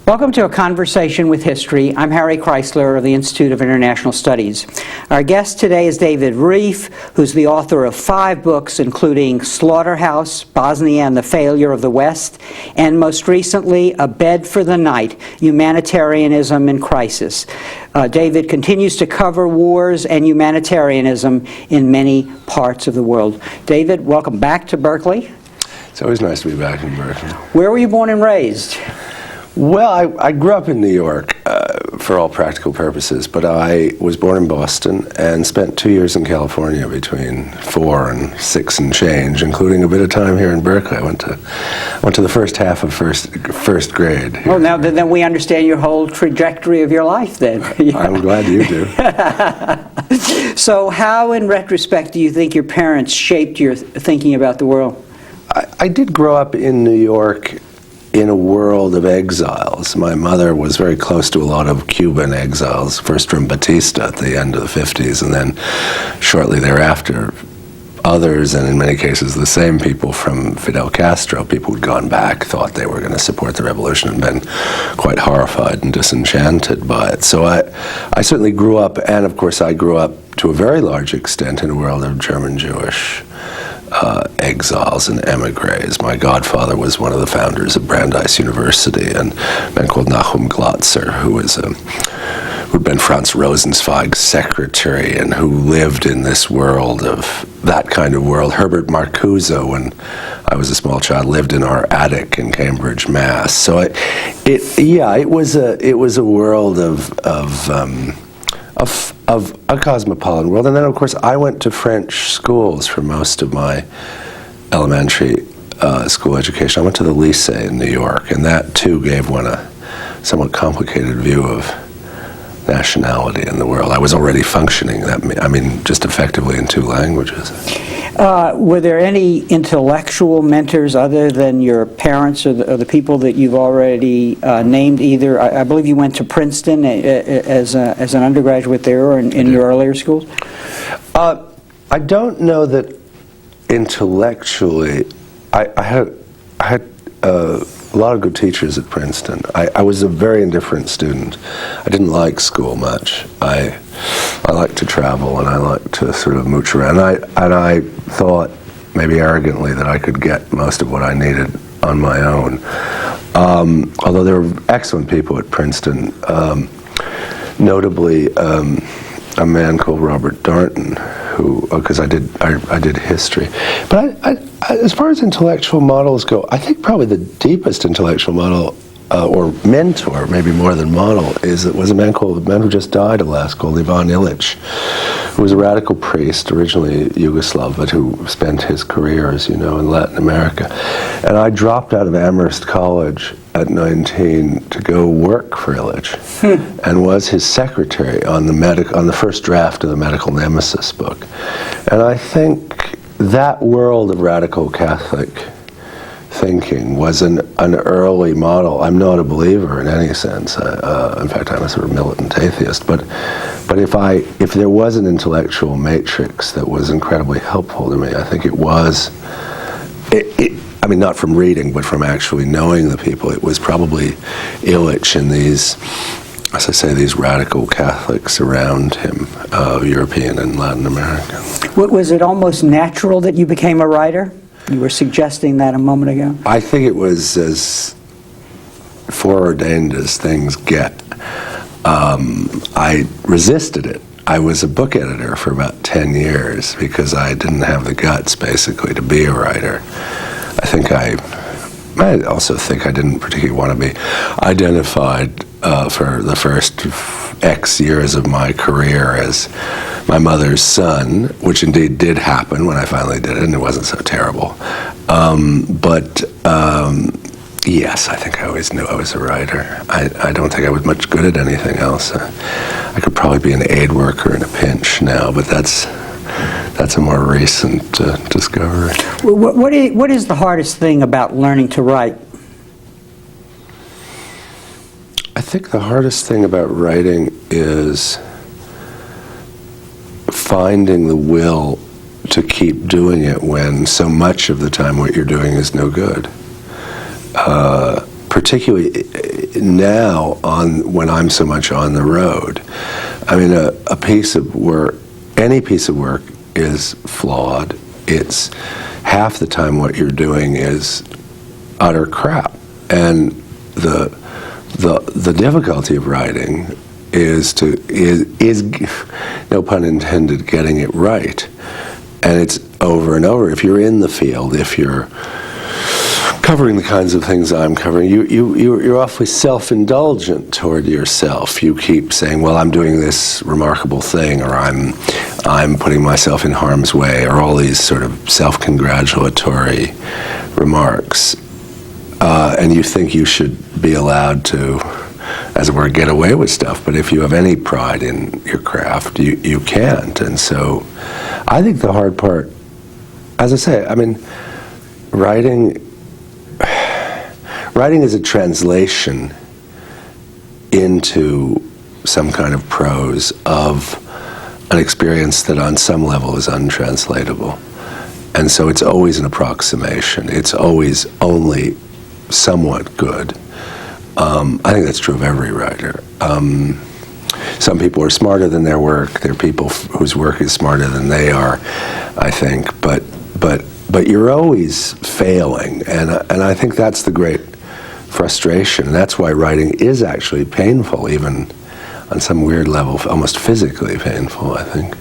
Welcome to A Conversation with History. I'm Harry Kreisler of the Institute of International Studies. Our guest today is David Rieff, who's the author of 5 books, including Slaughterhouse, Bosnia and the Failure of the West, and most recently, A Bed for the Night, Humanitarianism in Crisis. David continues to cover wars and humanitarianism in many parts of the world. David, welcome back to Berkeley. It's always nice to be back in Berkeley. Where were you born and raised? Well, I grew up in New York for all practical purposes, but I was born in Boston and spent 2 years in California between 4 and 6 and change, including a bit of time here in Berkeley. I went to the first half of first grade. Well, now then we understand your whole trajectory of your life then. Yeah. I'm glad you do. So how, in retrospect, do you think your parents shaped your thinking about the world? I did grow up in New York in a world of exiles. My mother was very close to a lot of Cuban exiles, first from Batista at the end of the 50s, and then shortly thereafter, others, and in many cases the same people from Fidel Castro, people who'd gone back, thought they were going to support the revolution and been quite horrified and disenchanted by it. So I certainly grew up, and of course I grew up to a very large extent in a world of German Jewish exiles and emigres. My godfather was one of the founders of Brandeis University, and a man called Nahum Glotzer, who'd been Franz Rosenzweig's secretary and who lived in this world of that kind of world. Herbert Marcuse, when I was a small child, lived in our attic in Cambridge, Mass. So it was a world of a cosmopolitan world. And then, of course, I went to French schools for most of my elementary school education. I went to the Lycée in New York, and that, too, gave one a somewhat complicated view of nationality in the world. I was already functioning, just effectively in 2 languages. Were there any intellectual mentors other than your parents or the people that you've already named either? I believe you went to Princeton as an undergraduate there or in your earlier schools? I don't know that intellectually. I had a lot of good teachers at Princeton. I was a very indifferent student. I didn't like school much. I liked to travel and I liked to sort of mooch around. And I thought, maybe arrogantly, that I could get most of what I needed on my own. Although there were excellent people at Princeton, notably a man called Robert Darnton, who, because I did history. But as far as intellectual models go, I think probably the deepest intellectual model, or mentor, maybe more than model, was a man who just died at last, called Ivan Illich, who was a radical priest, originally Yugoslav, but who spent his career, as you know, in Latin America. And I dropped out of Amherst College at 19 to go work for Illich, and was his secretary on the first draft of the Medical Nemesis book. And I think that world of radical Catholic thinking was an early model. I'm not a believer in any sense. In fact, I'm a sort of militant atheist. But if there was an intellectual matrix that was incredibly helpful to me, I think it was. Not from reading, but from actually knowing the people. It was probably Illich and these, as I say, these radical Catholics around him, European and Latin American. Was it almost natural that you became a writer? You were suggesting that a moment ago. I think it was as foreordained as things get. I resisted it. I was a book editor for about 10 years because I didn't have the guts, basically, to be a writer. I also think I didn't particularly want to be identified for the first X years of my career as my mother's son, which indeed did happen when I finally did it, and it wasn't so terrible. Yes, I think I always knew I was a writer. I don't think I was much good at anything else. I could probably be an aid worker in a pinch now, but that's a more recent discovery. What is the hardest thing about learning to write? I think the hardest thing about writing is finding the will to keep doing it when so much of the time what you're doing is no good. Particularly now, when I'm so much on the road, I mean, a piece of work, any piece of work is flawed. It's half the time what you're doing is utter crap. And the difficulty of writing is no pun intended, getting it right. And it's over and over. If you're in the field, if you're covering the kinds of things I'm covering, you're awfully self-indulgent toward yourself. You keep saying, well, I'm doing this remarkable thing, or I'm putting myself in harm's way, or all these sort of self-congratulatory remarks. And you think you should be allowed to, as it were, get away with stuff. But if you have any pride in your craft, you can't. And so I think the hard part, as I say, I mean, writing is a translation into some kind of prose of an experience that on some level is untranslatable. And so it's always an approximation. It's always only somewhat good. I think that's true of every writer. Some people are smarter than their work. There are people whose work is smarter than they are, I think. But you're always failing, and I think that's the great frustration. And that's why writing is actually painful, even on some weird level, almost physically painful, I think.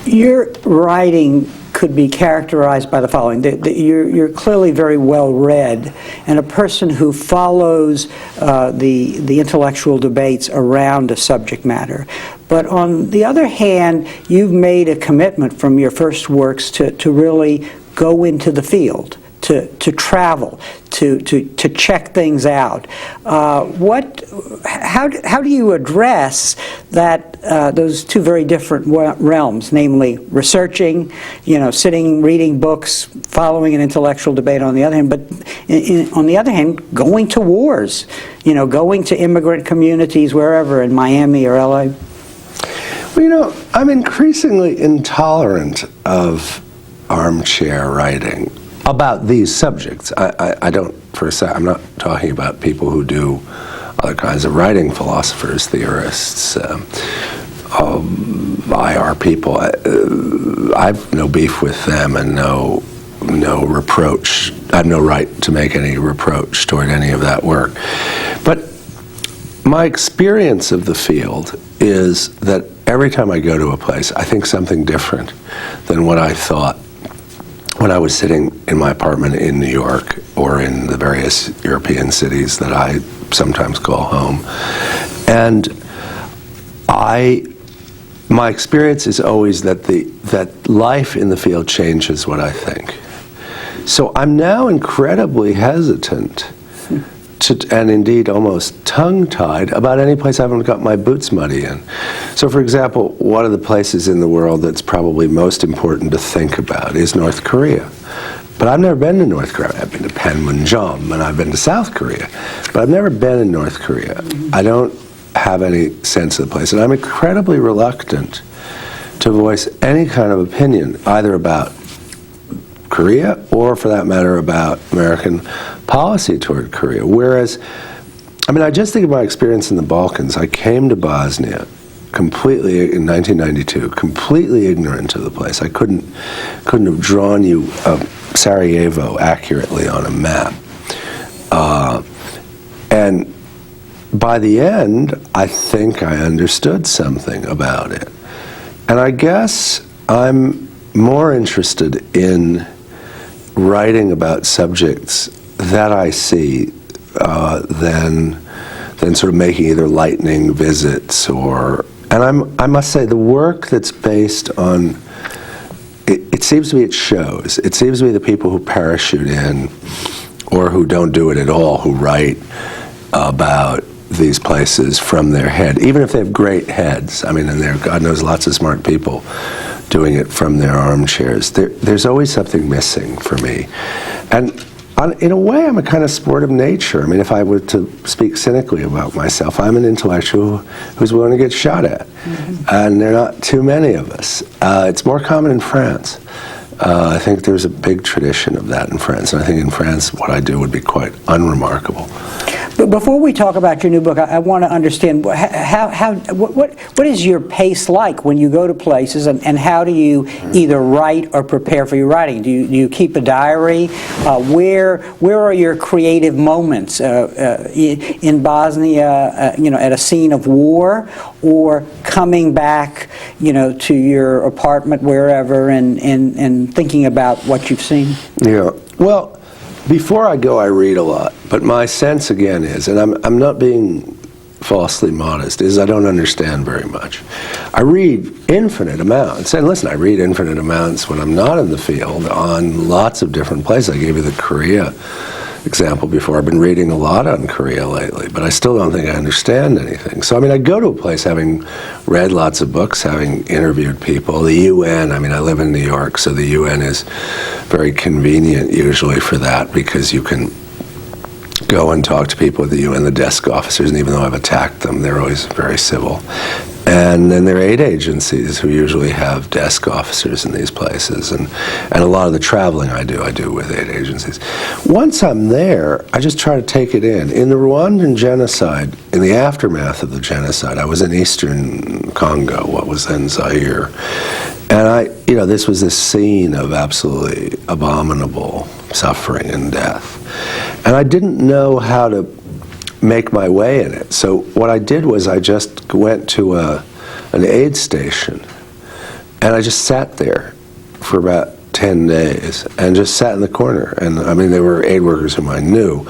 Your writing could be characterized by the following. You're clearly very well read, and a person who follows the intellectual debates around a subject matter. But on the other hand, you've made a commitment from your first works to really go into the field, to travel, to check things out. How do you address that those two very different realms, namely researching, sitting, reading books, following an intellectual debate on the other hand, but on the other hand, going to wars, going to immigrant communities wherever in Miami or LA? Well, I'm increasingly intolerant of armchair writing about these subjects. I don't, for a second, I'm not talking about people who do other kinds of writing, philosophers, theorists, IR people. I've no beef with them and no reproach. I have no right to make any reproach toward any of that work. But my experience of the field is that every time I go to a place, I think something different than what I thought when I was sitting in my apartment in New York or in the various European cities that I sometimes call home. And my experience is always that life in the field changes what I think. So I'm now incredibly hesitant and indeed almost tongue-tied about any place I haven't got my boots muddy in. So for example, one of the places in the world that's probably most important to think about is North Korea. But I've never been to North Korea. I've been to Panmunjom and I've been to South Korea, but I've never been in North Korea. I don't have any sense of the place, and I'm incredibly reluctant to voice any kind of opinion, either about Korea or, for that matter, about American policy toward Korea. Whereas, I just think of my experience in the Balkans. I came to Bosnia completely in 1992, completely ignorant of the place. I couldn't have drawn you Sarajevo accurately on a map. And by the end, I think I understood something about it. And I guess I'm more interested in writing about subjects that I see than sort of making either lightning visits or... And I must say, the work that's based on... It seems to me it shows. It seems to me the people who parachute in or who don't do it at all, who write about these places from their head, even if they have great heads. And there are, God knows, lots of smart people doing it from their armchairs. There's always something missing for me. And in a way, I'm a kind of sport of nature. If I were to speak cynically about myself, I'm an intellectual who's willing to get shot at. Mm-hmm. And there are not too many of us. It's more common in France. I think there's a big tradition of that in France. And I think in France, what I do would be quite unremarkable. So before we talk about your new book, I want to understand what is your pace like when you go to places, and how do you either write or prepare for your writing? Do you keep a diary? Where are your creative moments? In Bosnia, at a scene of war, or coming back, to your apartment wherever and thinking about what you've seen? Yeah. Well, before I go, I read a lot. But my sense, again, is, and I'm not being falsely modest, is I don't understand very much. I read infinite amounts. And listen, I read infinite amounts when I'm not in the field on lots of different places. I gave you the Korea example before. I've been reading a lot on Korea lately, but I still don't think I understand anything. So, I go to a place having read lots of books, having interviewed people. The UN, I live in New York, so the UN is very convenient usually for that, because you can go and talk to people at the UN, the desk officers, and even though I've attacked them, they're always very civil. And then there are aid agencies who usually have desk officers in these places, and a lot of the traveling I do with aid agencies. Once I'm there, I just try to take it in. In the Rwandan genocide, in the aftermath of the genocide, I was in eastern Congo, what was then Zaire, and this was this scene of absolutely abominable suffering and death. And I didn't know how to make my way in it. So what I did was I just went to an aid station, and I just sat there for about 10 days and just sat in the corner. And they were aid workers whom I knew,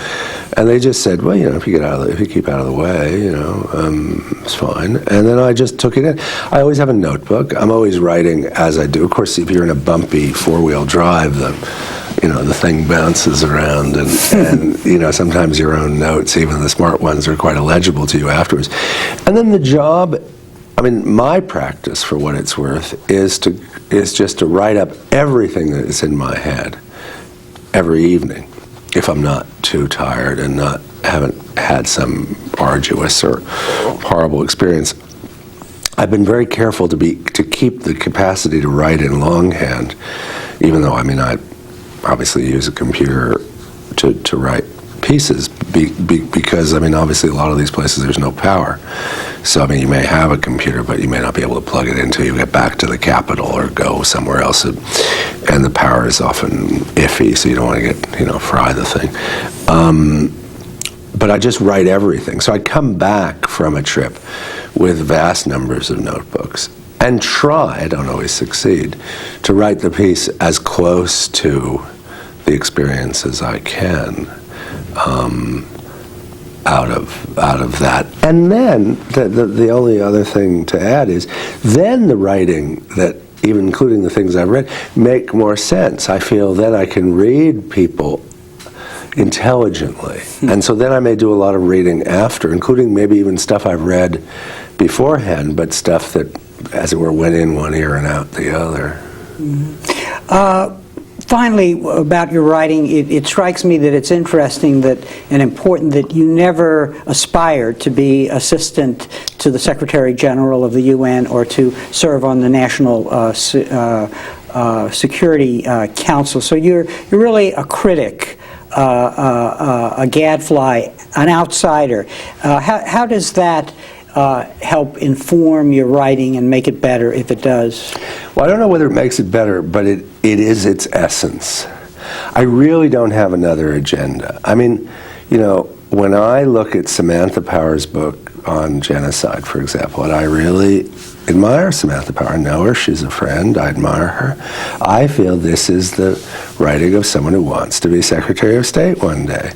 and they just said, well, if you keep out of the way, it's fine. And then I just took it in. I always have a notebook. I'm always writing as I do. Of course, if you're in a bumpy four-wheel drive, the thing bounces around, and sometimes your own notes, even the smart ones, are quite illegible to you afterwards. And then the job, my practice, for what it's worth, is just to write up everything that is in my head every evening, if I'm not too tired and haven't had some arduous or horrible experience. I've been very careful to keep the capacity to write in longhand, even though I obviously use a computer to write pieces, because obviously a lot of these places there's no power. So you may have a computer, but you may not be able to plug it in until you get back to the capital or go somewhere else, and the power is often iffy, so you don't want to get fry the thing. But I just write everything. So I come back from a trip with vast numbers of notebooks and try, I don't always succeed, to write the piece as close to the experience as I can out of that. And then the only other thing to add is then the writing that, even including the things I've read, make more sense. I feel then I can read people intelligently. And so then I may do a lot of reading after, including maybe even stuff I've read beforehand, but stuff that, as it were, went in one ear and out the other. Finally, about your writing, it strikes me that it's interesting and important that you never aspired to be assistant to the Secretary General of the UN or to serve on the National Security Council. So you're really a critic, a gadfly, an outsider. How does that help inform your writing and make it better, if it does? Well, I don't know whether it makes it better, but it is its essence. I really don't have another agenda. When I look at Samantha Power's book on genocide, for example, and I really admire Samantha Power. I know her, she's a friend, I admire her. I feel this is the writing of someone who wants to be Secretary of State one day.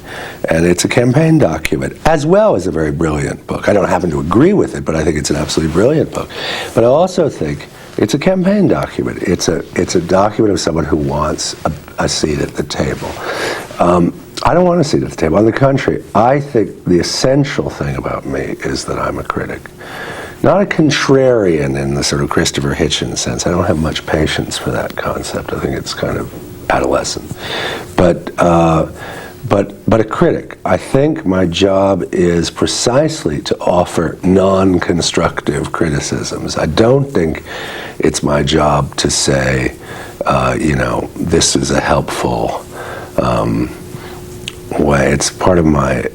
And it's a campaign document, as well as a very brilliant book. I don't happen to agree with it, but I think it's an absolutely brilliant book. But I also think it's a campaign document. It's a document of someone who wants a seat at the table. I don't want a seat at the table. On the contrary, I think the essential thing about me is that I'm a critic. Not a contrarian in the sort of Christopher Hitchens sense. I don't have much patience for that concept. I think it's kind of adolescent. But a critic. I think my job is precisely to offer non-constructive criticisms. I don't think it's my job to say, this is a helpful way. It's part of my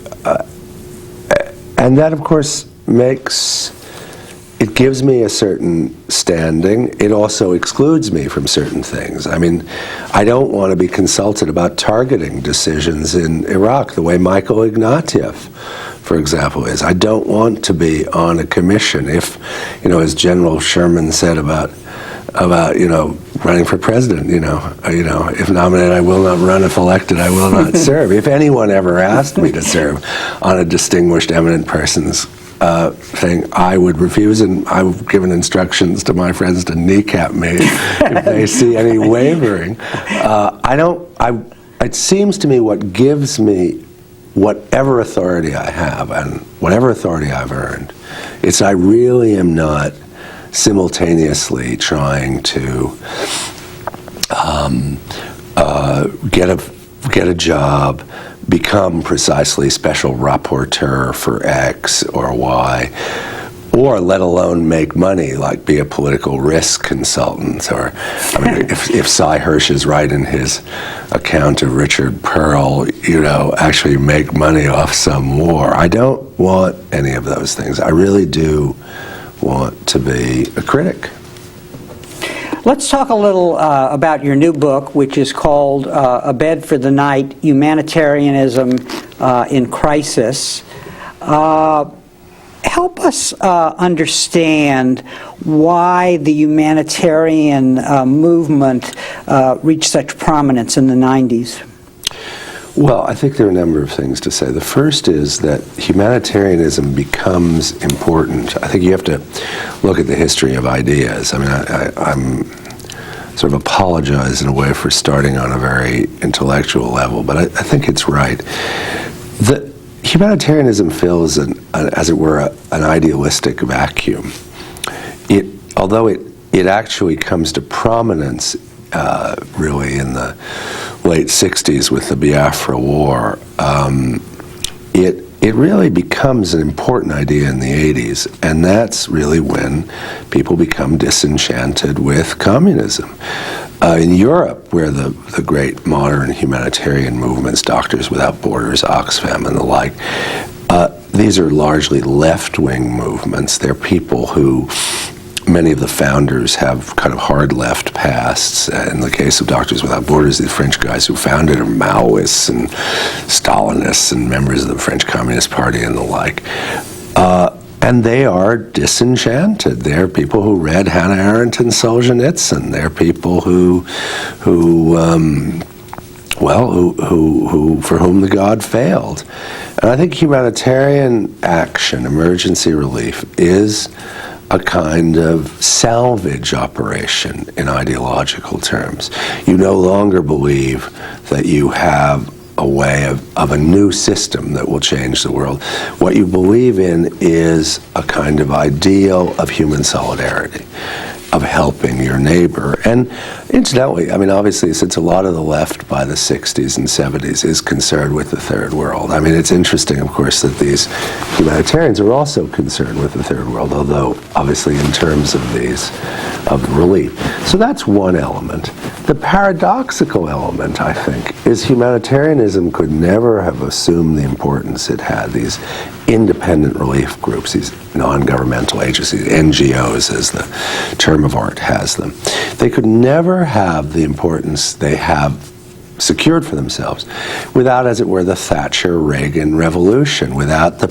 And that, of course, it gives me a certain standing. It also excludes me from certain things. I mean, I don't want to be consulted about targeting decisions in Iraq the way Michael Ignatieff, for example, is. I don't want to be on a commission if, as General Sherman said about running for president, if nominated, I will not run. If elected, I will not serve. If anyone ever asked me to serve on a distinguished, eminent person's thing, I would refuse, and I've given instructions to my friends to kneecap me if they see any wavering. It seems to me what gives me whatever authority I have and whatever authority I've earned, it's I really am not simultaneously trying to get a job, become precisely special rapporteur for X or Y, or let alone make money, like be a political risk consultant. Or, if Cy Hirsch is right in his account of Richard Pearl, actually make money off some war. I don't want any of those things. I really do want to be a critic. Let's talk a little about your new book, which is called A Bed for the Night, Humanitarianism in Crisis. Help us understand why the humanitarian movement reached such prominence in the 90s. Well, I think there are a number of things to say. The first is that humanitarianism becomes important. I think you have to look at the history of ideas. I'm sort of apologize in a way for starting on a very intellectual level, but I think it's right. The humanitarianism fills, as it were, an idealistic vacuum. Although it actually comes to prominence really in the late 60s with the Biafra War, it really becomes an important idea in the 80s, and that's really when people become disenchanted with communism. In Europe, where the great modern humanitarian movements, Doctors Without Borders, Oxfam, and the like, these are largely left-wing movements. They're people who, many of the founders have kind of hard left pasts. In the case of Doctors Without Borders, the French guys who founded are Maoists and Stalinists and members of the French Communist Party and the like. And they are disenchanted. They're people who read Hannah Arendt and Solzhenitsyn. They're people who for whom the God failed. And I think humanitarian action, emergency relief, is a kind of salvage operation in ideological terms. You no longer believe that you have a way of a new system that will change the world. What you believe in is a kind of ideal of human solidarity, of helping your neighbor. And incidentally, obviously, since a lot of the left by the 60s and 70s is concerned with the third world, it's interesting, of course, that these humanitarians are also concerned with the third world, although obviously in terms of relief. So that's one element. The paradoxical element, I think, is humanitarianism could never have assumed the importance it had. These independent relief groups, these non-governmental agencies, NGOs as the term of art has them, they could never have the importance they have secured for themselves without, as it were, the Thatcher-Reagan revolution, without the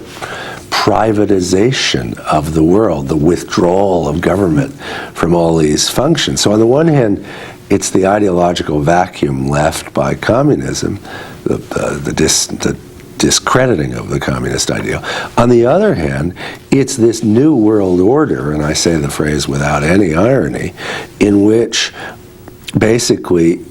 privatization of the world, the withdrawal of government from all these functions. So on the one hand, it's the ideological vacuum left by communism, the discrediting of the communist ideal. On the other hand, it's this new world order, and I say the phrase without any irony, in which basically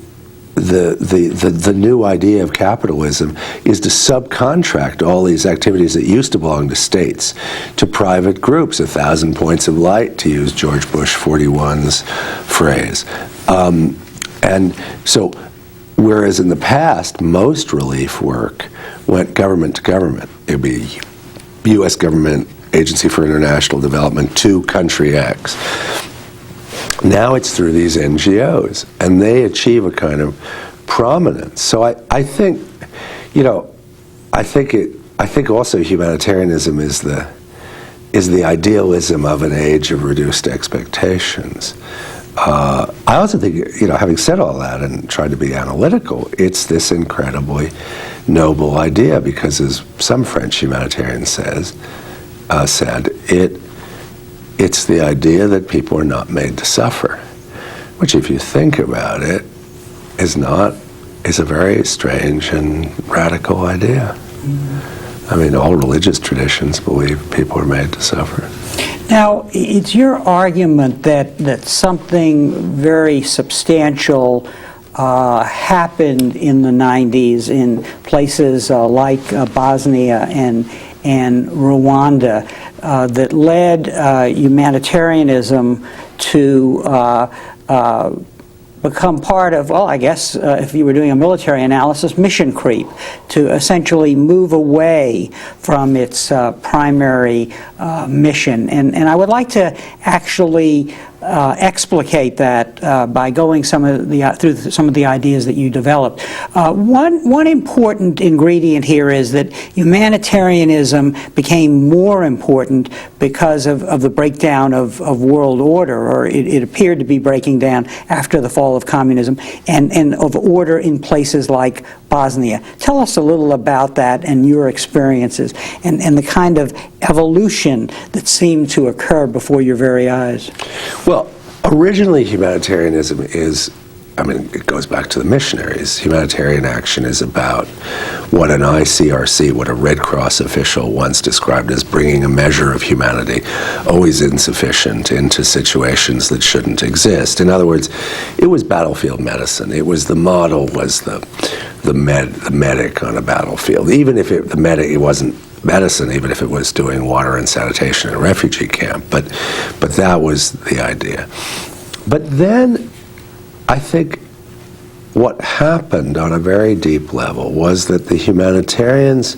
the new idea of capitalism is to subcontract all these activities that used to belong to states to private groups, 1,000 points of light, to use George Bush 41's phrase. And so, whereas in the past, most relief work went government to government. It would be U.S. government, Agency for International Development, to country X. Now it's through these NGOs, and they achieve a kind of prominence. So I think I think also humanitarianism is the idealism of an age of reduced expectations. I also think, having said all that and tried to be analytical, it's this incredibly noble idea because, as some French humanitarian said, it's the idea that people are not made to suffer, which, if you think about it, is a very strange and radical idea. I mean, all religious traditions believe people are made to suffer. Now, it's your argument that something very substantial happened in the 90s in places like Bosnia and Rwanda that led humanitarianism to become part of, well, I guess if you were doing a military analysis, mission creep, to essentially move away from its primary mission. And I would like to actually explicate that by going through some of the ideas that you developed. One important ingredient here is that humanitarianism became more important because of the breakdown of world order, or it appeared to be breaking down after the fall of communism, and of order in places like Bosnia. Tell us a little about that and your experiences and the kind of evolution that seemed to occur before your very eyes. Well, originally humanitarianism it goes back to the missionaries. Humanitarian action is about what an ICRC, what a Red Cross official once described as bringing a measure of humanity, always insufficient, into situations that shouldn't exist. In other words, it was battlefield medicine. It was the model was the medic on a battlefield. Even if the medic, it wasn't medicine, even if it was doing water and sanitation in a refugee camp. But that was the idea. But then I think what happened on a very deep level was that the humanitarians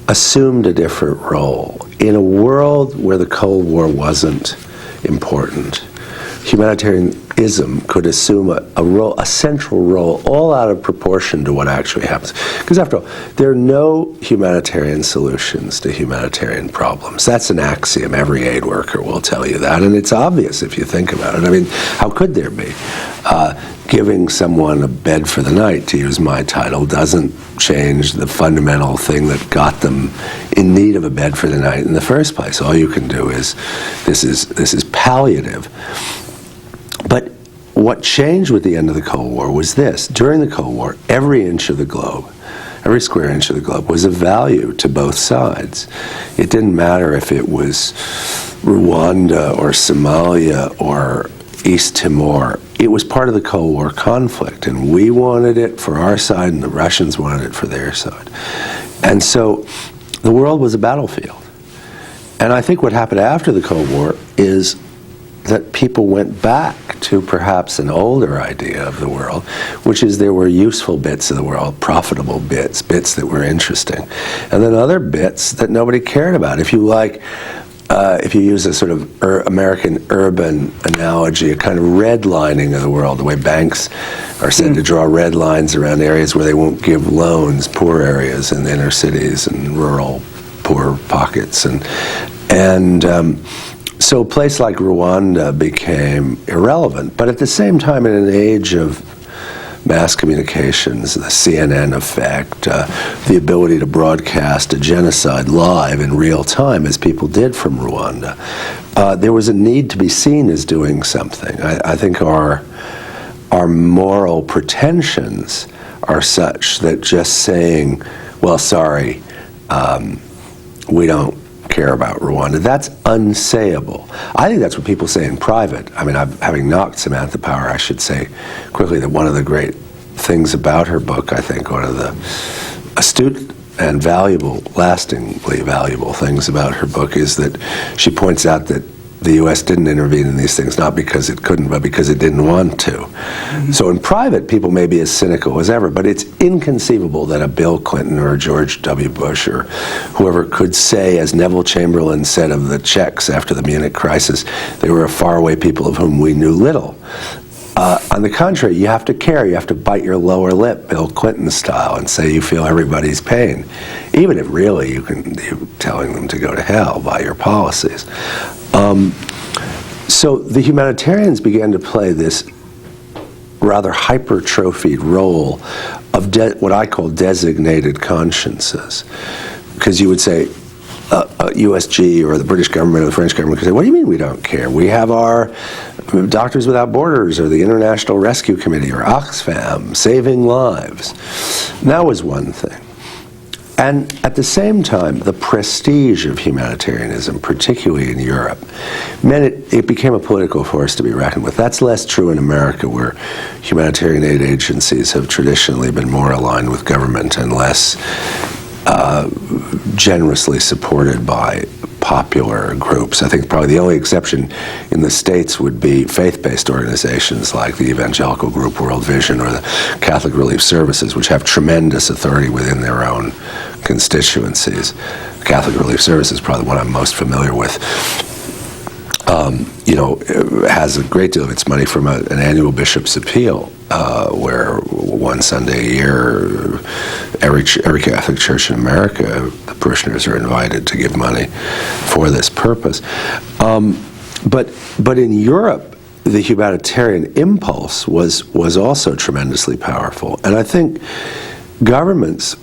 assumed a different role. In a world where the Cold War wasn't important, humanitarianism could assume a central role, all out of proportion to what actually happens. Because after all, there are no humanitarian solutions to humanitarian problems. That's an axiom. Every aid worker will tell you that, and it's obvious if you think about it. I mean, how could there be? Giving someone a bed for the night, to use my title, doesn't change the fundamental thing that got them in need of a bed for the night in the first place. All you can do is, this is palliative. But what changed with the end of the Cold War was this. During the Cold War, every inch of the globe, every square inch of the globe was of value to both sides. It didn't matter if it was Rwanda or Somalia or East Timor. It was part of the Cold War conflict, and we wanted it for our side, and the Russians wanted it for their side. And so the world was a battlefield. And I think what happened after the Cold War is that people went back to perhaps an older idea of the world, which is there were useful bits of the world, profitable bits that were interesting, and then other bits that nobody cared about. If you like, if you use a sort of American urban analogy, a kind of redlining of the world, the way banks are said to draw red lines around areas where they won't give loans, poor areas in the inner cities and rural poor pockets, and so a place like Rwanda became irrelevant. But at the same time, in an age of mass communications, the CNN effect, the ability to broadcast a genocide live in real time, as people did from Rwanda, there was a need to be seen as doing something. I think our moral pretensions are such that just saying, well, sorry, we don't care about Rwanda, that's unsayable. I think that's what people say in private. I mean, having knocked Samantha Power, I should say quickly that one of the great things about her book, I think one of the astute and valuable, lastingly valuable things about her book is that she points out that the U.S. didn't intervene in these things, not because it couldn't, but because it didn't want to. Mm-hmm. So in private, people may be as cynical as ever, but it's inconceivable that a Bill Clinton or a George W. Bush or whoever could say, as Neville Chamberlain said of the Czechs after the Munich crisis, they were a faraway people of whom we knew little. On the contrary, you have to care. You have to bite your lower lip, Bill Clinton style, and say you feel everybody's pain, even if really you're telling them to go to hell by your policies. So the humanitarians began to play this rather hypertrophied role of what I call designated consciences. Because you would say, USG or the British government or the French government could say, what do you mean we don't care? We have our Doctors Without Borders or the International Rescue Committee or Oxfam saving lives. That was one thing. And at the same time, the prestige of humanitarianism, particularly in Europe, meant it became a political force to be reckoned with. That's less true in America, where humanitarian aid agencies have traditionally been more aligned with government and less generously supported by popular groups. I think probably the only exception in the States would be faith-based organizations like the evangelical group World Vision or the Catholic Relief Services, which have tremendous authority within their own constituencies. Catholic Relief Services is probably the one I'm most familiar with. Has a great deal of its money from an annual bishop's appeal, where one Sunday a year, every Catholic church in America, the parishioners are invited to give money for this purpose. But in Europe, the humanitarian impulse was also tremendously powerful, and I think governments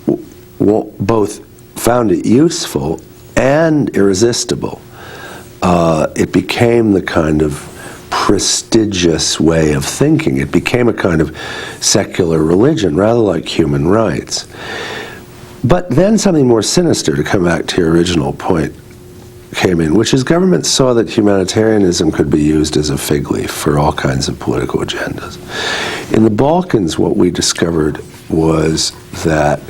both found it useful and irresistible. It became the kind of prestigious way of thinking. It became a kind of secular religion, rather like human rights. But then something more sinister, to come back to your original point, came in, which is governments saw that humanitarianism could be used as a fig leaf for all kinds of political agendas. In the Balkans, what we discovered was that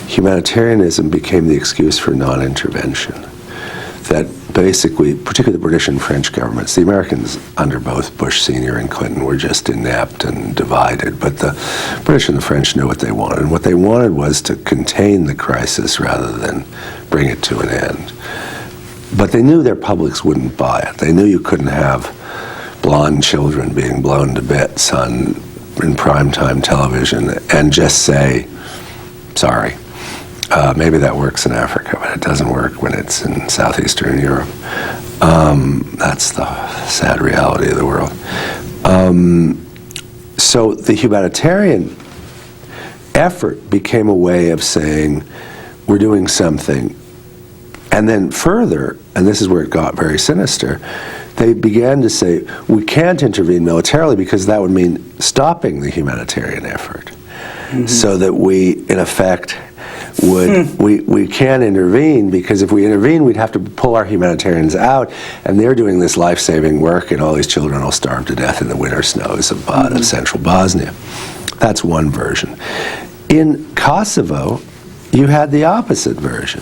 humanitarianism became the excuse for non-intervention. That basically, particularly the British and French governments, the Americans under both Bush Sr. and Clinton were just inept and divided, but the British and the French knew what they wanted, and what they wanted was to contain the crisis rather than bring it to an end. But they knew their publics wouldn't buy it. They knew you couldn't have blonde children being blown to bits in primetime television and just say, sorry. Maybe that works in Africa, but it doesn't work when it's in southeastern Europe. That's the sad reality of the world. So the humanitarian effort became a way of saying, we're doing something. And then further, and this is where it got very sinister, they began to say, we can't intervene militarily because that would mean stopping the humanitarian effort. Mm-hmm. So that we, in effect, we can't intervene, because if we intervene, we'd have to pull our humanitarians out, and they're doing this life-saving work, and all these children will starve to death in the winter snows of central Bosnia. That's one version. In Kosovo, you had the opposite version.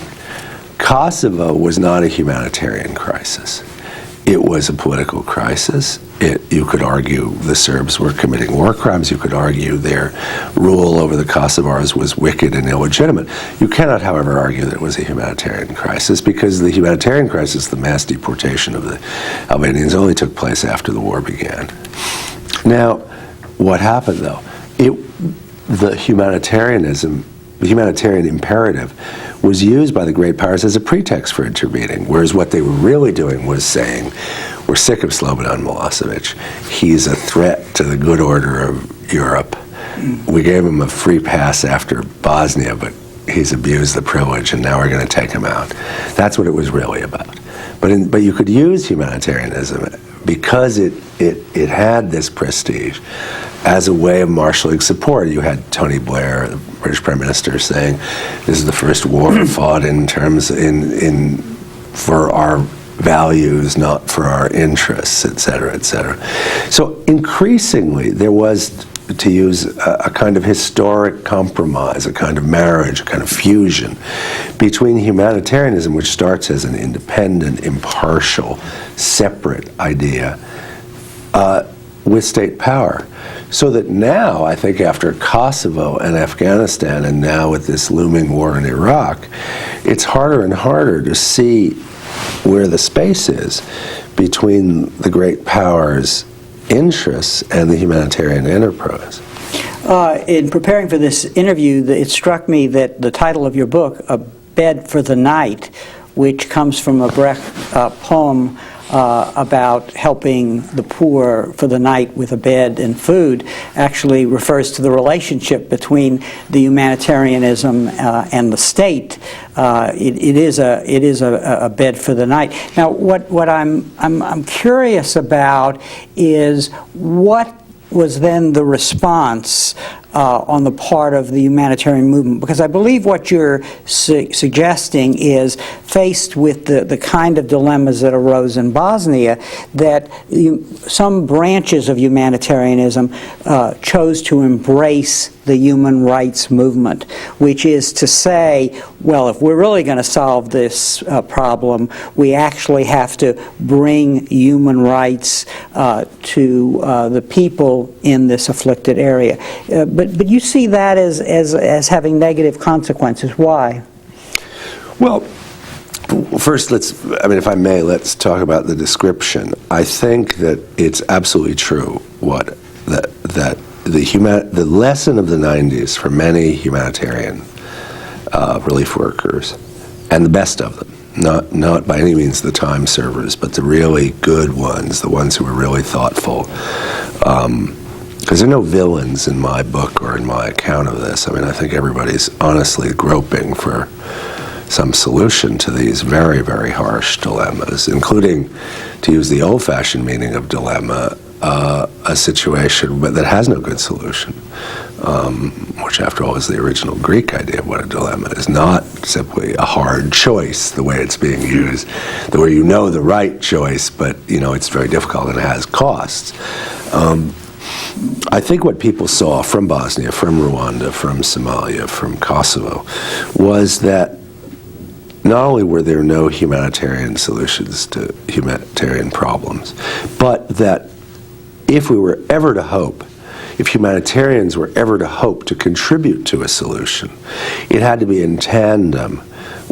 Kosovo was not a humanitarian crisis. It was a political crisis. You could argue the Serbs were committing war crimes. You could argue their rule over the Kosovars was wicked and illegitimate. You cannot, however, argue that it was a humanitarian crisis, because the humanitarian crisis, the mass deportation of the Albanians, only took place after the war began. Now, what happened, though? The humanitarian imperative was used by the great powers as a pretext for intervening, whereas what they were really doing was saying, we're sick of Slobodan Milosevic. He's a threat to the good order of Europe. We gave him a free pass after Bosnia, but he's abused the privilege, and now we're going to take him out. That's what it was really about. But you could use humanitarianism because it had this prestige as a way of marshalling support. You had Tony Blair, the British Prime Minister, saying this is the first war fought for our values, not for our interests, et cetera, et cetera. So increasingly there was, to use a kind of historic compromise, a kind of marriage, a kind of fusion between humanitarianism, which starts as an independent, impartial, separate idea, with state power. So that now, I think after Kosovo and Afghanistan, and now with this looming war in Iraq, it's harder and harder to see where the space is between the great powers interests and the humanitarian enterprise. In preparing for this interview, it struck me that the title of your book, A Bed for the Night, which comes from a Brecht poem about helping the poor for the night with a bed and food, actually refers to the relationship between the humanitarianism and the state. It is a bed for the night. Now, what I'm curious about is what was then the response on the part of the humanitarian movement? Because I believe what you're suggesting is, faced with the kind of dilemmas that arose in Bosnia, that some branches of humanitarianism chose to embrace the human rights movement, which is to say, well, if we're really going to solve this problem, we actually have to bring human rights to the people in this afflicted area. But you see that as having negative consequences. Why? Well, first, if I may, let's talk about the description. I think that it's absolutely true that the lesson of the 90s for many humanitarian relief workers, and the best of them, not by any means the time servers, but the really good ones, the ones who were really thoughtful, because there are no villains in my book or in my account of this. I think everybody's honestly groping for some solution to these very, very harsh dilemmas, including, to use the old-fashioned meaning of dilemma, a situation that has no good solution, which after all is the original Greek idea of what a dilemma is, not simply a hard choice the way it's being used, the way you know the right choice, but it's very difficult and it has costs. I think what people saw from Bosnia, from Rwanda, from Somalia, from Kosovo, was that not only were there no humanitarian solutions to humanitarian problems, but that if humanitarians were ever to hope to contribute to a solution, it had to be in tandem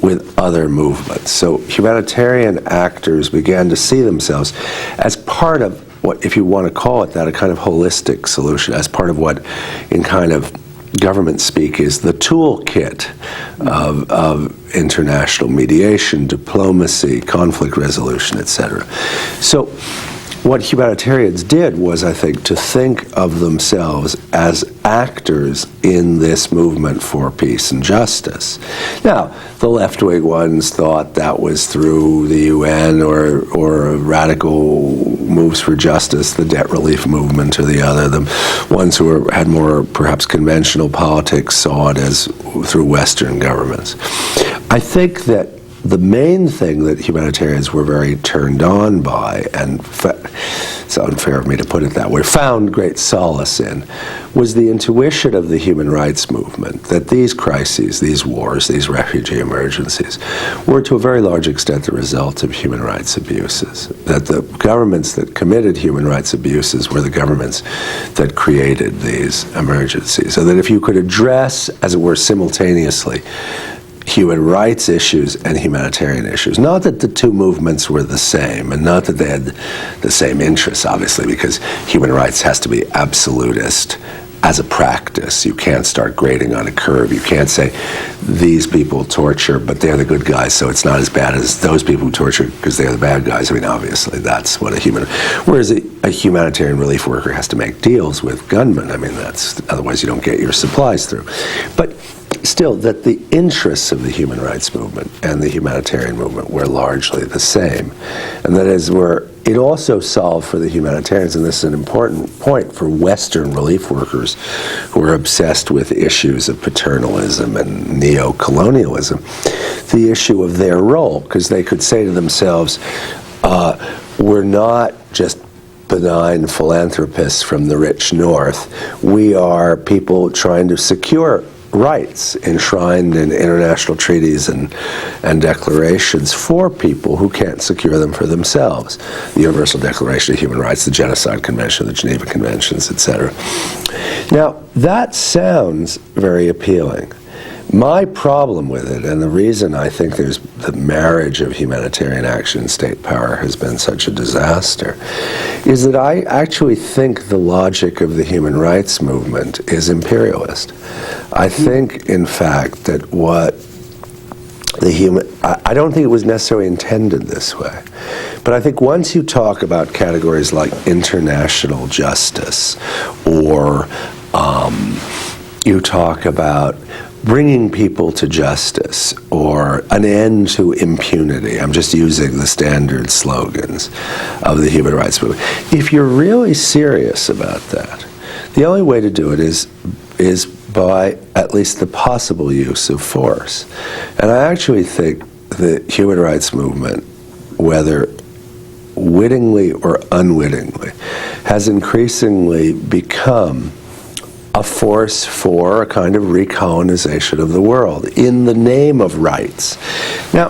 with other movements. So humanitarian actors began to see themselves as part of what, if you want to call it that, a kind of holistic solution, as part of what in kind of government speak is the toolkit of international mediation, diplomacy, conflict resolution, etc. So what humanitarians did was, I think, to think of themselves as actors in this movement for peace and justice. Now, the left-wing ones thought that was through the UN or radical moves for justice, the debt relief movement or the other. The ones who had more perhaps conventional politics saw it as through Western governments. I think that the main thing that humanitarians were very turned on by, and it's unfair of me to put it that way, found great solace in, was the intuition of the human rights movement that these crises, these wars, these refugee emergencies, were to a very large extent the result of human rights abuses. That the governments that committed human rights abuses were the governments that created these emergencies. So that if you could address, as it were, simultaneously, human rights issues and humanitarian issues. Not that the two movements were the same, and not that they had the same interests, obviously, because human rights has to be absolutist as a practice. You can't start grading on a curve. You can't say, these people torture, but they're the good guys, so it's not as bad as those people who torture because they're the bad guys. Obviously, that's what whereas a humanitarian relief worker has to make deals with gunmen. Otherwise you don't get your supplies through. But still, that the interests of the human rights movement and the humanitarian movement were largely the same. And that is where it also solved for the humanitarians, and this is an important point for Western relief workers who are obsessed with issues of paternalism and neo-colonialism, the issue of their role, because they could say to themselves, we're not just benign philanthropists from the rich North. We are people trying to secure rights enshrined in international treaties and declarations for people who can't secure them for themselves. The Universal Declaration of Human Rights, the Genocide Convention, the Geneva Conventions, etc. Now, that sounds very appealing, My problem with it, and the reason I think there's the marriage of humanitarian action and state power has been such a disaster, is that I actually think the logic of the human rights movement is imperialist. I think, in fact, that what I don't think it was necessarily intended this way. But I think once you talk about categories like international justice, or you talk about bringing people to justice, or an end to impunity, I'm just using the standard slogans of the human rights movement. If you're really serious about that, the only way to do it is by at least the possible use of force. And I actually think the human rights movement, whether wittingly or unwittingly, has increasingly become a force for a kind of recolonization of the world in the name of rights. Now,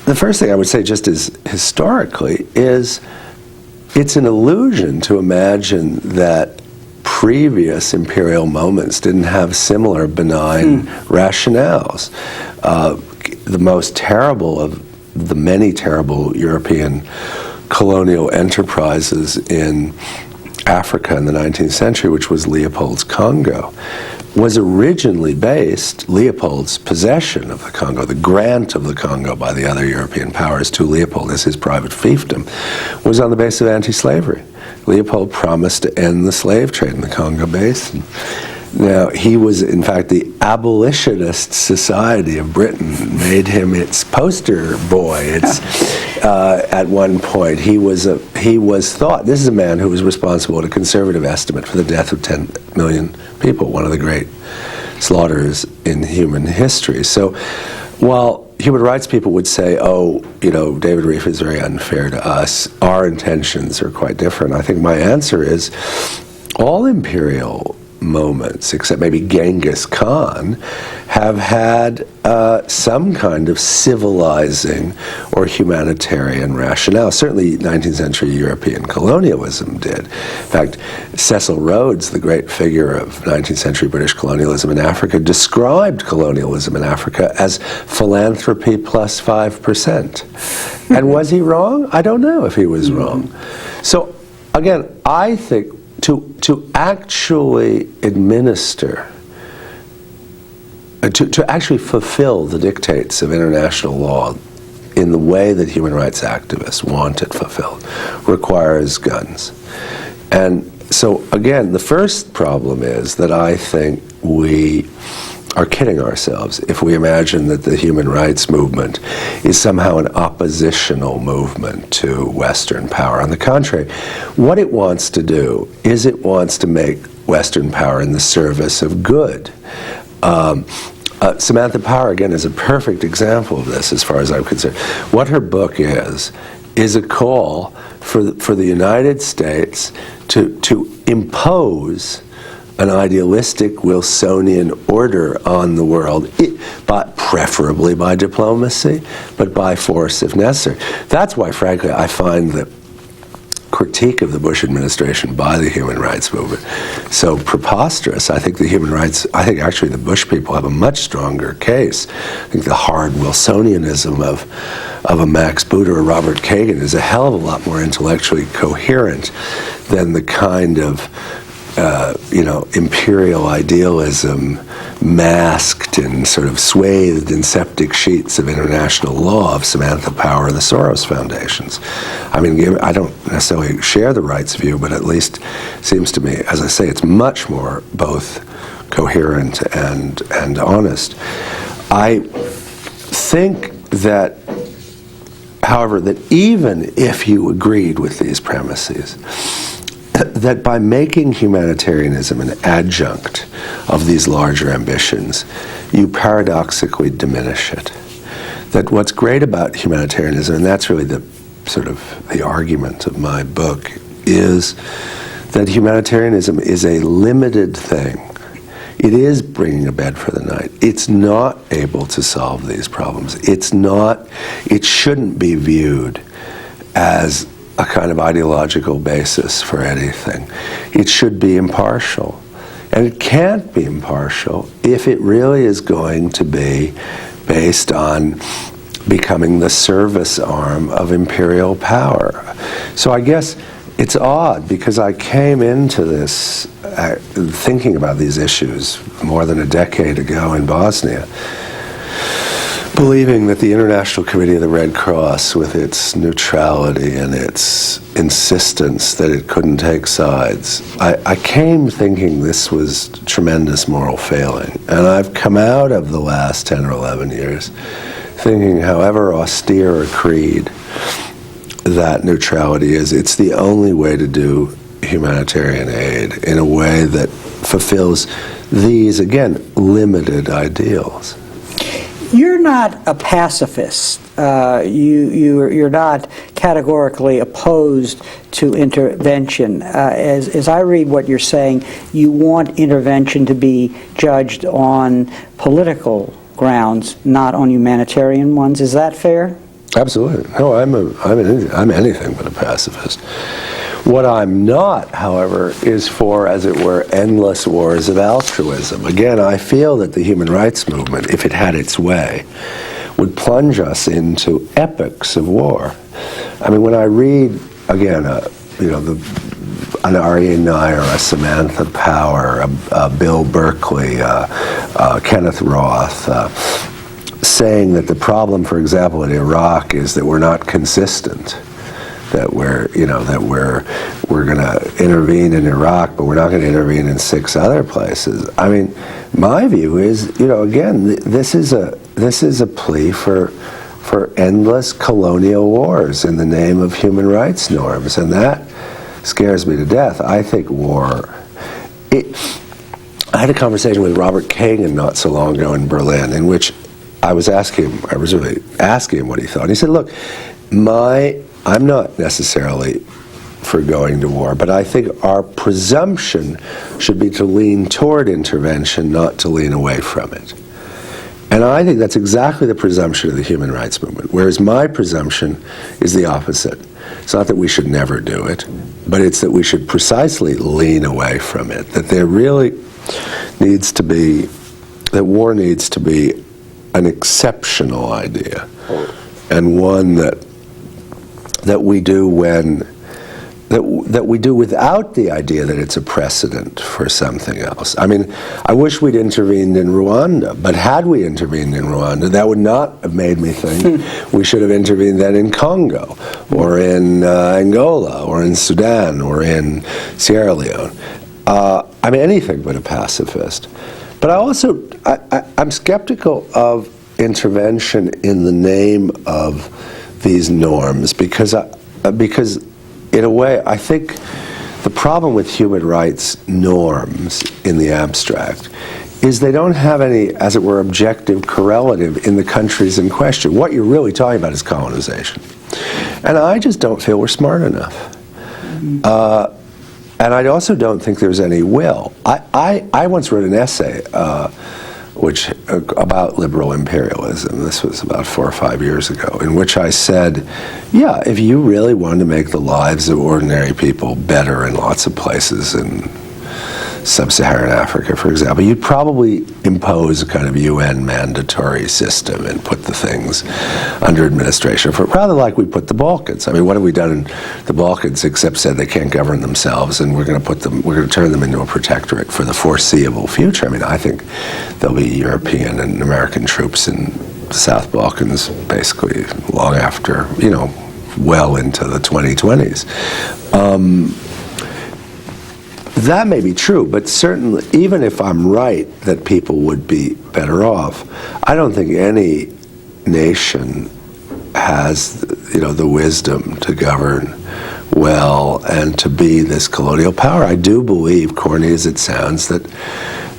the first thing I would say, just as historically, is it's an illusion to imagine that previous imperial moments didn't have similar benign rationales. The most terrible of the many terrible European colonial enterprises in Africa in the 19th century, which was Leopold's Congo, was originally based, Leopold's possession of the Congo, the grant of the Congo by the other European powers to Leopold as his private fiefdom, was on the basis of anti-slavery. Leopold promised to end the slave trade in the Congo Basin. Now, he was, in fact, the Abolitionist Society of Britain made him its poster boy. At one point, he was thought, this is a man who was responsible, at a conservative estimate, for the death of 10 million people, one of the great slaughters in human history. So, while human rights people would say, oh, David Rieff is very unfair to us, our intentions are quite different, I think my answer is all imperial moments, except maybe Genghis Khan, have had some kind of civilizing or humanitarian rationale. Certainly 19th century European colonialism did. In fact, Cecil Rhodes, the great figure of 19th century British colonialism in Africa, described colonialism in Africa as philanthropy plus 5%. And was he wrong? I don't know if he was wrong. So again, I think to actually administer, to actually fulfill the dictates of international law in the way that human rights activists want it fulfilled requires guns. And so again, the first problem is that I think we are kidding ourselves if we imagine that the human rights movement is somehow an oppositional movement to Western power. On the contrary, what it wants to do is it wants to make Western power in the service of good. Samantha Power, again, is a perfect example of this as far as I'm concerned. What her book is a call for the United States to impose an idealistic Wilsonian order on the world, but preferably by diplomacy, but by force if necessary. That's why, frankly, I find the critique of the Bush administration by the human rights movement so preposterous. I think actually the Bush people have a much stronger case. I think the hard Wilsonianism of a Max Boot or a Robert Kagan is a hell of a lot more intellectually coherent than the kind of imperial idealism masked and sort of swathed in septic sheets of international law of Samantha Power and the Soros Foundations. I mean, I don't necessarily share the rights view, but at least seems to me, as I say, it's much more both coherent and honest. I think that, however, that even if you agreed with these premises, that by making humanitarianism an adjunct of these larger ambitions, you paradoxically diminish it. That what's great about humanitarianism, and that's really the sort of the argument of my book, is that humanitarianism is a limited thing. It is bringing a bed for the night. It's not able to solve these problems. It shouldn't be viewed as a kind of ideological basis for anything. It should be impartial. And it can't be impartial if it really is going to be based on becoming the service arm of imperial power. So I guess it's odd, because I came into this thinking about these issues more than a decade ago in Bosnia, believing that the International Committee of the Red Cross, with its neutrality and its insistence that it couldn't take sides, I came thinking this was tremendous moral failing. And I've come out of the last 10 or 11 years thinking, however austere a creed that neutrality is, it's the only way to do humanitarian aid in a way that fulfills these, again, limited ideals. You're not a pacifist. You're not categorically opposed to intervention. As I read what you're saying, you want intervention to be judged on political grounds, not on humanitarian ones. Is that fair? Absolutely. No, I'm anything but a pacifist. What I'm not, however, is for, as it were, endless wars of altruism. Again, I feel that the human rights movement, if it had its way, would plunge us into epics of war. I mean, when I read, again, an R.E. Nair, a Samantha Power, a Bill Berkeley, Kenneth Roth, saying that the problem, for example, in Iraq is that we're not consistent, that we're going to intervene in Iraq, but we're not going to intervene in 6 other places. I mean, my view is, again, this is a plea for endless colonial wars in the name of human rights norms, and that scares me to death. I think war. I had a conversation with Robert Kagan not so long ago in Berlin, in which I was really asking him what he thought. And he said, look, I'm not necessarily for going to war, but I think our presumption should be to lean toward intervention, not to lean away from it. And I think that's exactly the presumption of the human rights movement, whereas my presumption is the opposite. It's not that we should never do it, but it's that we should precisely lean away from it, that there really needs to be, that war needs to be an exceptional idea, and one that we do that we do without the idea that it's a precedent for something else. I mean, I wish we'd intervened in Rwanda, but had we intervened in Rwanda, that would not have made me think we should have intervened then in Congo, or in Angola, or in Sudan, or in Sierra Leone. I mean, anything but a pacifist. But I'm skeptical of intervention in the name of these norms, because in a way, I think the problem with human rights norms in the abstract is they don't have any, as it were, objective correlative in the countries in question. What you're really talking about is colonization. And I just don't feel we're smart enough. And I also don't think there's any will. I once wrote an essay about liberal imperialism. This was about 4 or 5 years ago, in which I said, yeah, if you really wanted to make the lives of ordinary people better in lots of places in sub-Saharan Africa, for example, you'd probably impose a kind of UN mandatory system and put the things under administration, rather like we put the Balkans. I mean, what have we done in the Balkans except said they can't govern themselves, and we're going to turn them into a protectorate for the foreseeable future? I mean, I think there'll be European and American troops in the South Balkans basically long after, well into the 2020s. That may be true, but certainly, even if I'm right that people would be better off, I don't think any nation has, the wisdom to govern well and to be this colonial power. I do believe, corny as it sounds, that,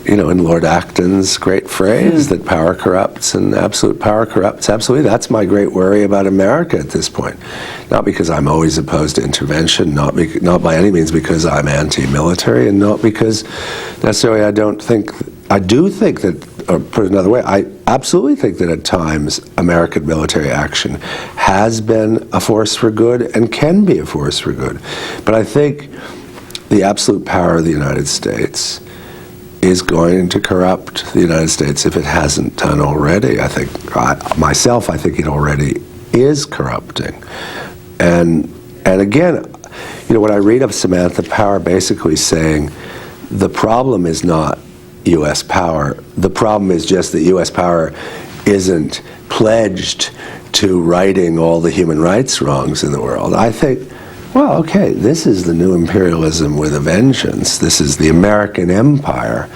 in Lord Acton's great phrase, that power corrupts and absolute power corrupts. Absolutely, that's my great worry about America at this point. Not because I'm always opposed to intervention, not by any means because I'm anti-military, and not because necessarily I do think that, or put it another way, I absolutely think that at times American military action has been a force for good and can be a force for good. But I think the absolute power of the United States is going to corrupt the United States if it hasn't done already. I think it already is corrupting. And again, when I read of Samantha Power basically saying the problem is not U.S. power, the problem is just that U.S. power isn't pledged to righting all the human rights wrongs in the world, I think, well, okay, this is the new imperialism with a vengeance. This is the American empire,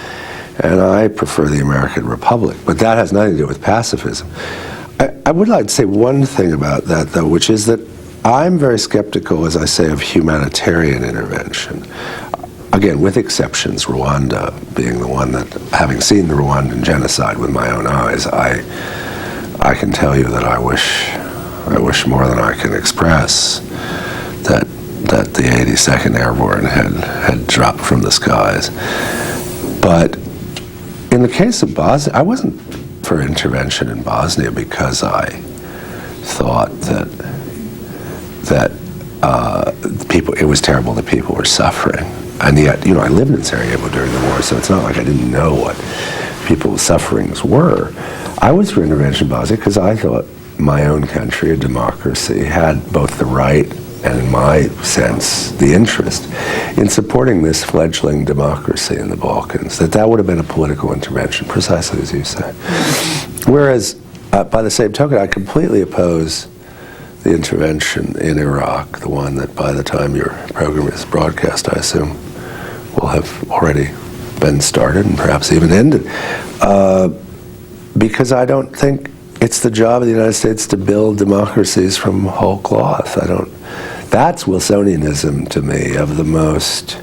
and I prefer the American Republic. But that has nothing to do with pacifism. I would like to say one thing about that, though, which is that I'm very skeptical, as I say, of humanitarian intervention. Again, with exceptions, Rwanda being the one that, having seen the Rwandan genocide with my own eyes, I can tell you that I wish more than I can express that the 82nd Airborne had dropped from the skies. But in the case of Bosnia, I wasn't for intervention in Bosnia because I thought that it was terrible that people were suffering. And yet, I lived in Sarajevo during the war, so it's not like I didn't know what people's sufferings were. I was for intervention in Bosnia because I thought my own country, a democracy, had both the right and, in my sense, the interest in supporting this fledgling democracy in the Balkans, that would have been a political intervention, precisely as you say. Whereas, by the same token, I completely oppose the intervention in Iraq, the one that by the time your program is broadcast, I assume, will have already been started and perhaps even ended. Because I don't think it's the job of the United States to build democracies from whole cloth. That's Wilsonianism to me, of the most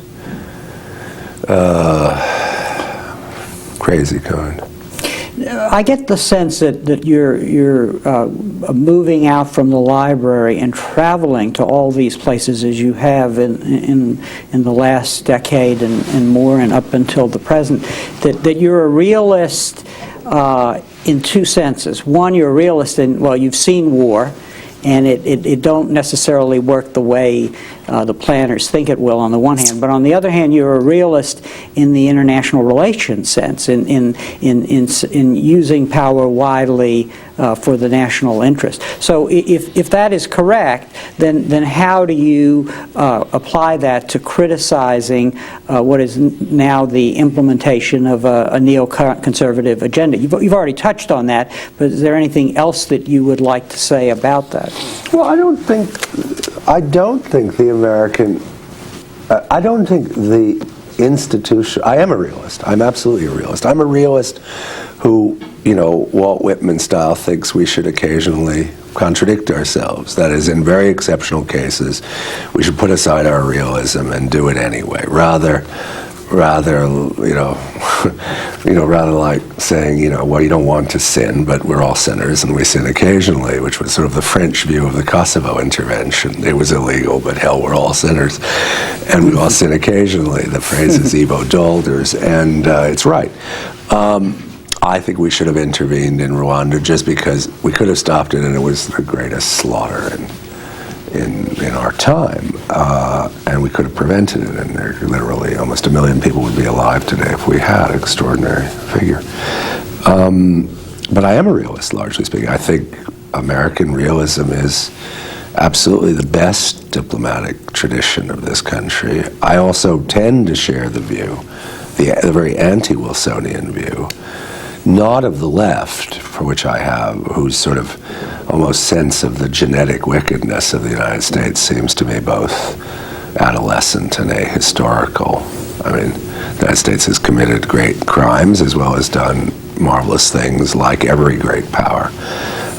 crazy kind. I get the sense that you're moving out from the library and traveling to all these places as you have in the last decade and more and up until the present, that you're a realist in two senses. One, you're a realist in, well, you've seen war, and it don't necessarily work the way the planners think it will on the one hand, but on the other hand, you're a realist in the international relations sense, in using power widely for the national interest. So if that is correct, then how do you apply that to criticizing what is now the implementation of a neoconservative agenda? You've already touched on that, but is there anything else that you would like to say about that? Well, I don't think the institution, I am a realist. I'm absolutely a realist. I'm a realist who, Walt Whitman style, thinks we should occasionally contradict ourselves. That is, in very exceptional cases, we should put aside our realism and do it anyway. Rather like saying, well, you don't want to sin, but we're all sinners and we sin occasionally, which was sort of the French view of the Kosovo intervention. It was illegal, but hell, we're all sinners, and we all sin occasionally. The phrase is Ivo Dolders, and it's right. I think we should have intervened in Rwanda just because we could have stopped it, and it was the greatest slaughter in our time, and we could have prevented it, and there literally almost 1 million people would be alive today if we had. Extraordinary figure. But I am a realist, largely speaking. I think American realism is absolutely the best diplomatic tradition of this country. I also tend to share the view, the very anti-Wilsonian view, not of the left, for which I have, whose sort of almost sense of the genetic wickedness of the United States seems to me both adolescent and ahistorical. I mean, the United States has committed great crimes as well as done marvelous things like every great power.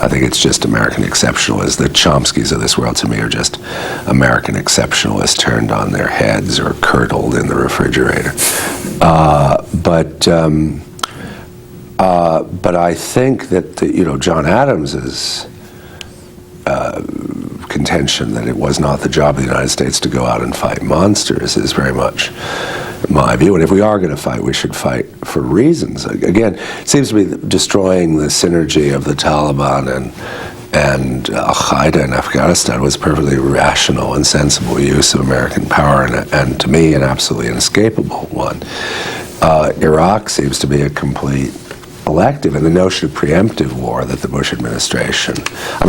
I think it's just American exceptionalists. The Chomskys of this world, to me, are just American exceptionalists turned on their heads or curdled in the refrigerator. But I think that John Adams's contention that it was not the job of the United States to go out and fight monsters is very much my view. And if we are going to fight, we should fight for reasons. Again, it seems to be destroying the synergy of the Taliban and Al-Qaeda in Afghanistan was perfectly rational and sensible use of American power, and to me, an absolutely inescapable one. Iraq seems to be a complete elective, and the notion of preemptive war that the Bush administration,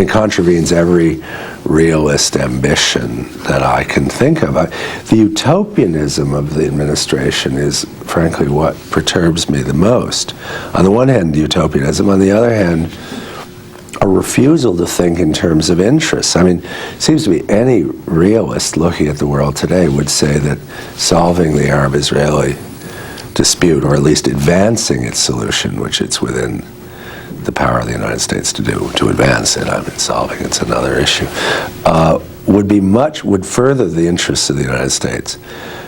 contravenes every realist ambition that I can think of. The utopianism of the administration is, frankly, what perturbs me the most. On the one hand, utopianism. On the other hand, a refusal to think in terms of interests. It seems to be any realist looking at the world today would say that solving the Arab-Israeli dispute, or at least advancing its solution, which it's within the power of the United States to do, to advance it, solving it's another issue, would further the interests of the United States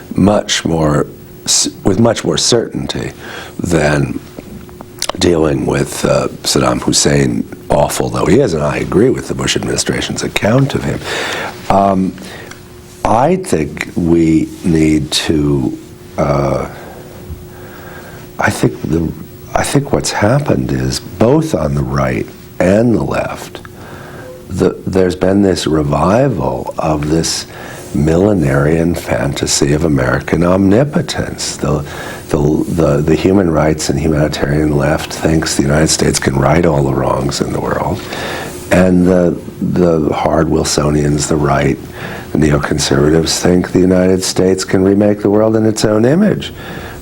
with much more certainty than dealing with Saddam Hussein, awful though he is, and I agree with the Bush administration's account of him. I think we need to I think what's happened is, both on the right and the left, there's been this revival of this millenarian fantasy of American omnipotence. The human rights and humanitarian left thinks the United States can right all the wrongs in the world, and the hard Wilsonians, the right, the neoconservatives, think the United States can remake the world in its own image.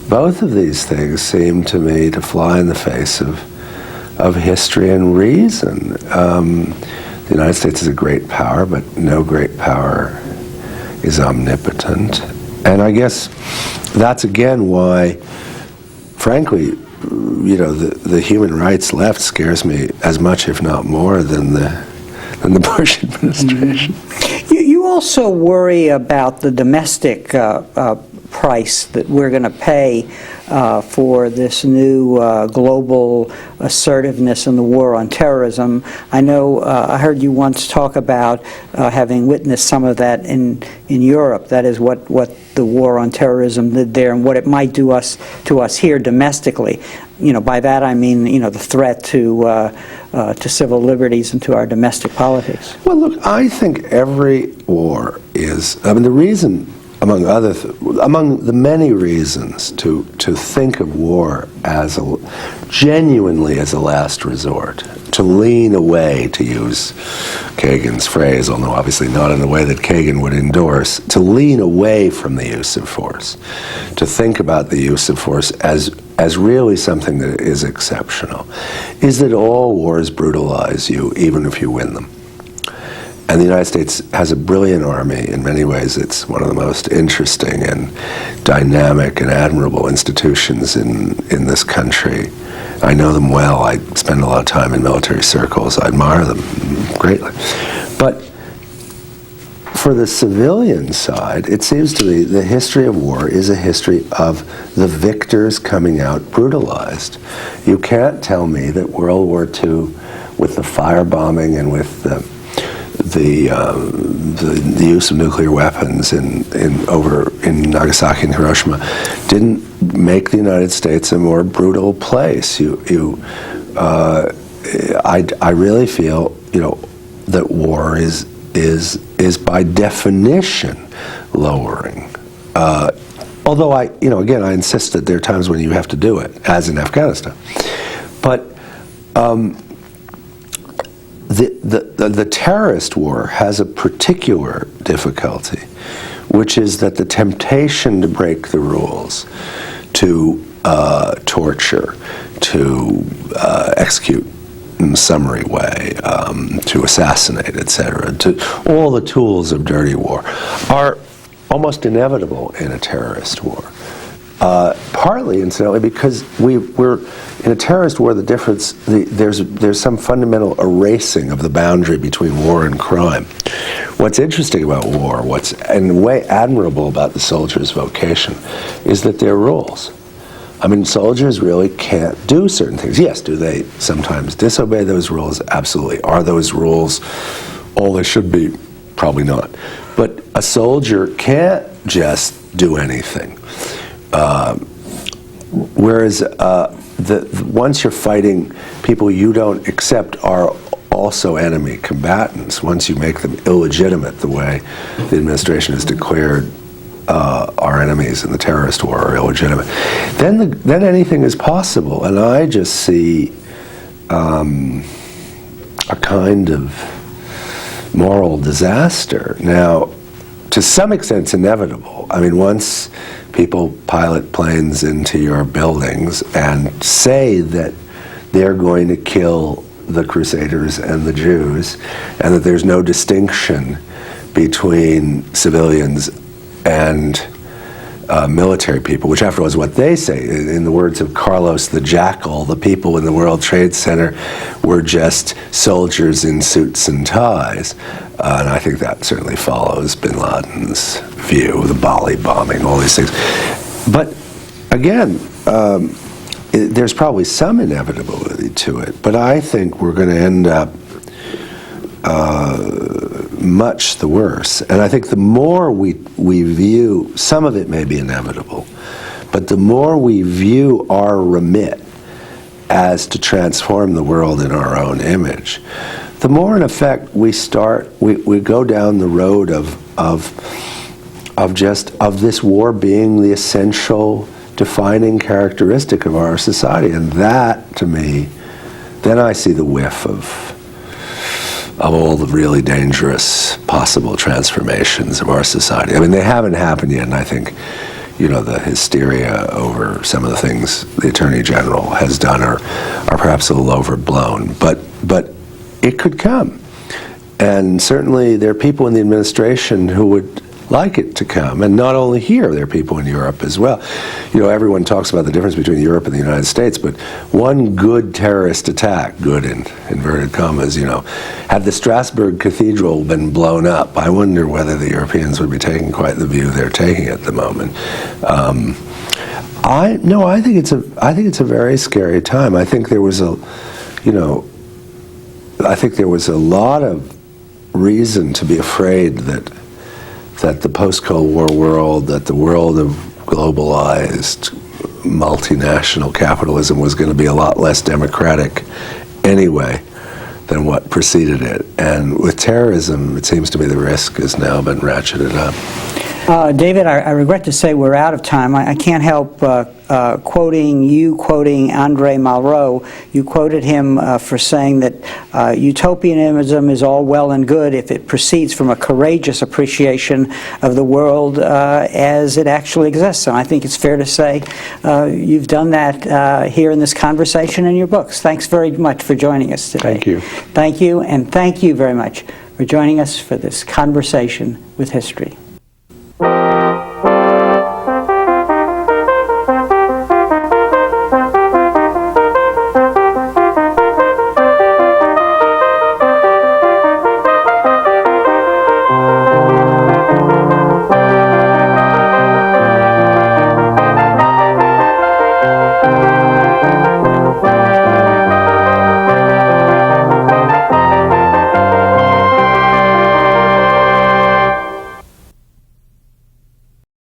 Both of these things seem to me to fly in the face of history and reason. The United States is a great power, but no great power is omnipotent. And I guess that's again why, frankly, the human rights left scares me as much, if not more, than the Bush administration. You also worry about the domestic price that we're going to pay for this new global assertiveness in the war on terrorism. I know I heard you once talk about having witnessed some of that in Europe. That is what the war on terrorism did there, and what it might do to us here domestically. By that I mean the threat to civil liberties and to our domestic politics. Well, look, I think every war is. The reason, among the many reasons to think of war as genuinely as a last resort, to lean away, to use Kagan's phrase, although obviously not in the way that Kagan would endorse, to lean away from the use of force, to think about the use of force as really something that is exceptional, is that all wars brutalize you, even if you win them. And the United States has a brilliant army. In many ways, it's one of the most interesting and dynamic and admirable institutions in this country. I know them well. I spend a lot of time in military circles. I admire them greatly. But for the civilian side, it seems to me the history of war is a history of the victors coming out brutalized. You can't tell me that World War II, with the firebombing and with the use of nuclear weapons in Nagasaki and Hiroshima, didn't make the United States a more brutal place. I really feel that war is by definition lowering. Although I insist that there are times when you have to do it, as in Afghanistan. But the terrorist war has a particular difficulty, which is that the temptation to break the rules, to torture, to execute in a summary way, to assassinate, etc., to all the tools of dirty war, are almost inevitable in a terrorist war. Partly, incidentally, because we're in a terrorist war. The difference, there's some fundamental erasing of the boundary between war and crime. What's interesting about war, what's in a way admirable about the soldier's vocation, is that there are rules. Soldiers really can't do certain things. Yes, do they sometimes disobey those rules? Absolutely. Are those rules all they should be? Probably not. But a soldier can't just do anything. Whereas once you're fighting people you don't accept are also enemy combatants, once you make them illegitimate the way the administration has declared our enemies in the terrorist war are illegitimate, then anything is possible. And I just see a kind of moral disaster. Now, to some extent, it's inevitable. I mean, once people pilot planes into your buildings and say that they're going to kill the Crusaders and the Jews, and that there's no distinction between civilians and military people, which after all is what they say. In the words of Carlos the Jackal, the people in the World Trade Center were just soldiers in suits and ties. And I think that certainly follows bin Laden's view, the Bali bombing, all these things. But again, there's probably some inevitability to it, but I think we're going to end up much the worse. And I think the more we view, some of it may be inevitable, but the more we view our remit as to transform the world in our own image, the more in effect we go down the road of this war being the essential defining characteristic of our society. And that, to me, then I see the whiff of all the really dangerous possible transformations of our society. I mean, they haven't happened yet, and I think, the hysteria over some of the things the Attorney General has done are perhaps a little overblown, but it could come. And certainly there are people in the administration who would like it to come, and not only here, there are people in Europe as well. Everyone talks about the difference between Europe and the United States, but one good terrorist attack, good in inverted commas, had the Strasbourg Cathedral been blown up, I wonder whether the Europeans would be taking quite the view they're taking at the moment. I think it's a very scary time. I think there was a lot of reason to be afraid that the post-Cold War world, that the world of globalized multinational capitalism was going to be a lot less democratic anyway than what preceded it. And with terrorism, it seems to me the risk has now been ratcheted up. David, I regret to say we're out of time. I can't help quoting Andre Malraux. You quoted him for saying that utopianism is all well and good if it proceeds from a courageous appreciation of the world as it actually exists. And I think it's fair to say you've done that here in this conversation in your books. Thanks very much for joining us today. Thank you. Thank you, and thank you very much for joining us for this conversation with history.